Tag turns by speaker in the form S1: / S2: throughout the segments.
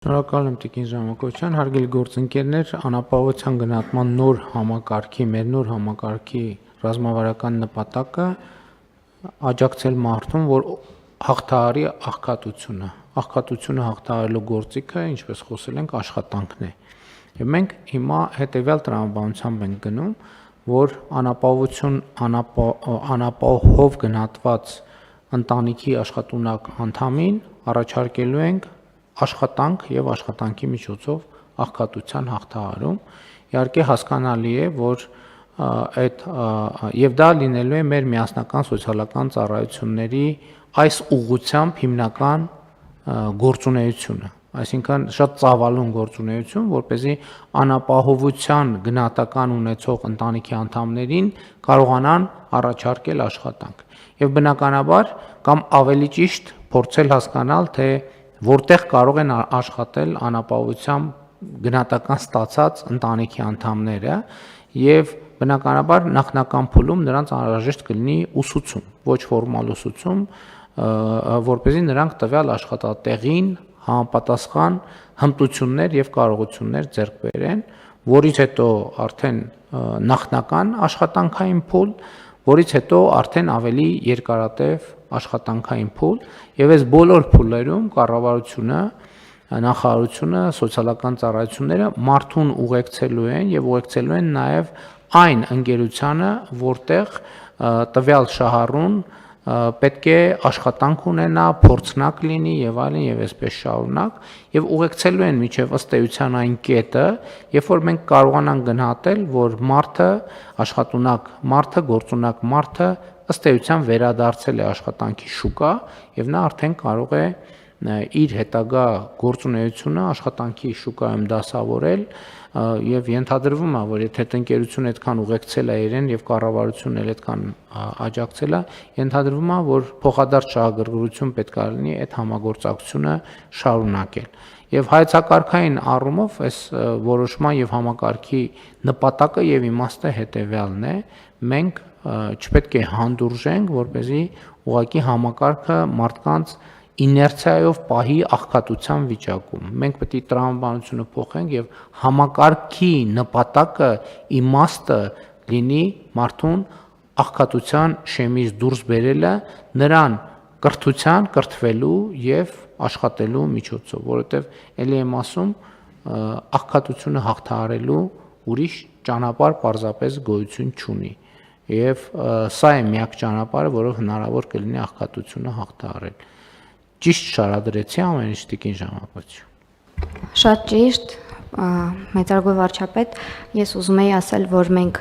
S1: Շնորհակալ եմ Տիկին Ժամակոչյան, հարգելի գործընկերներ, անապահովության գնահատման նոր համակարգի, մեր նոր համակարգի ռազմավարական նպատակը աջակցել մարդուն, որ հաղթահարի աղքատությունը։ Աղքատությունը հաղթահարելու գործիքը, ինչպես խոսել ենք, աշխատանքն է։ Եվ մենք հիմա հետևյալ տրամաբանությամբ ենք գնում, որ անապահով գնահատված ընտանիքի աշխատունակ անդամին առաջարկելու ենք աշխատանք եւ աշխատանքի միջոցով աղքատության հաղթահարում։ Իհարկե հասկանալի է, որ այդ եւ դա լինելու է մեր միասնական սոցիալական ծառայությունների այս ուղղությամբ հիմնական գործունեությունը, այսինքն շատ ծավալուն գործունեություն, որպեսզի անապահովության գնահատական ունեցող ընտանիքի անդամներին կարողանան առաջարկել աշխատանք։ Եվ բնականաբար կամ ավելի ճիշտ փորձել հասկանալ, թե որտեղ կարող են աշխատել անապահովությամբ գնահատական ստացած ընտանիքի անդամները եւ բնականաբար նախնական փուլում նրանց անհրաժեշտ կլինի ուսուցում, ոչ ֆորմալ ուսուցում, որպեսզի նրանք տվյալ աշխատատեղին համապատասխան հմտություններ եւ կարողություններ ձեռք բերեն, որից հետո արդեն նախնական աշխատանքային փուլ, որից հետո արդեն ավելի երկարատև աշխատանքային փուլ եւ այս բոլոր փուլերում կառավարությունը, նախարարությունը, սոցիալական ծառայությունները մարդուն ուղեկցելու են եւ ուղեկցելու են նաեւ այն ընկերությանը, որտեղ տվյալ շահառուն պետք է աշխատանք ունենա, փորձնակ լինի եւ այլն եւ այսպես շարունակ եւ ուղեկցելու են միջև ըստ էության այն կետը, երբ որ մենք կարողանանք գնահատել, որ մարդը աշխատունակ մարդը, գործունակ մարդը ըստ էության վերադարձել է աշխատանքի շուկա եւ նա արդեն կարող է իր հետագա գործունեությունը աշխատանքի շուկայում դասավորել եւ ենթադրվում է, որ եթե տնկերությունը այդքան ուղեկցել է իրեն եւ կառավարությունն էլ այդքան աջակցել է, ենթադրվում է, որ փոխադարձ շահագրգռություն պետք է լինի այդ համագործակցությունը շարունակել։ Եվ հայեցակարգային առումով այս որոշման եւ համակարգի նպատակը եւ իմաստը հետեւյալն է. մենք չպետք է հանդուրժենք, որպեսզի ուղղակի համակարգը մարդկանց իներցիայով պահի աղքատության վիճակում։ Մենք պետք է տրամաբանությունը փոխենք եւ համակարգի նպատակը, իմաստը լինի մարդուն աղքատության շեմից դուրս բերելը, նրան կրթվելու եւ աշխատելու միջոցով, որովհետեւ ելի եմ ասում, աղքատությունը հաղթահարելու ուրիշ ճանապարհ պարզապես գոյություն չունի։ Եվ սա է միակ ճանապարհը, որով հնարավոր կլինի աղքատությունը հաղթահարել։ Ճիշտ շարադրեցի ամեն ինչ Տիկին Ժամակոչյան։
S2: Շատ ճիշտ, մեծարգո վարչապետ, ես ուզում եի ասել, որ մենք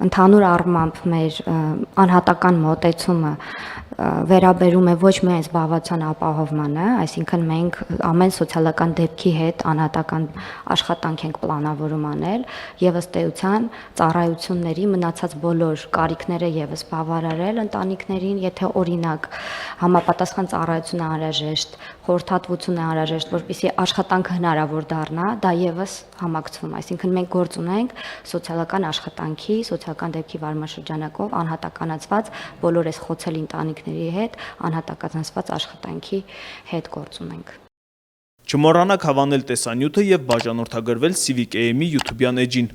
S2: ընդհանուր առմամբ մեր անհատական մոտեցումը վերաբերում է ոչ միայն զբաղվածության ապահովմանը, այսինքն մենք ամեն սոցիալական դեպքի հետ անհատական աշխատանք ենք պլանավորում անել եւ ըստ էության ծառայությունների մնացած բոլոր կարիքները եւս բավարարել ընտանիքներին, եթե օրինակ համապատասխան ծառայություն է անհրաժեշտ, խորհրդատվություն է անհրաժեշտ, որպեսզի աշխատանքը հնարավոր դառնա, դա եւս համակցվում, այսինքն մենք գործ ունենք սոցիալական աշխատանքի, սոցիալական դեպքի վարմաշրջանակով անհատականացված բոլոր այս խոցելի ընտանիքների հետ անհատականացված աշխատանքի հետ գործ ունենք։
S3: Չմոռանաք հավանել տեսանյութը եւ բաժանորդագրվել Civic AM-ի YouTube-յան էջին։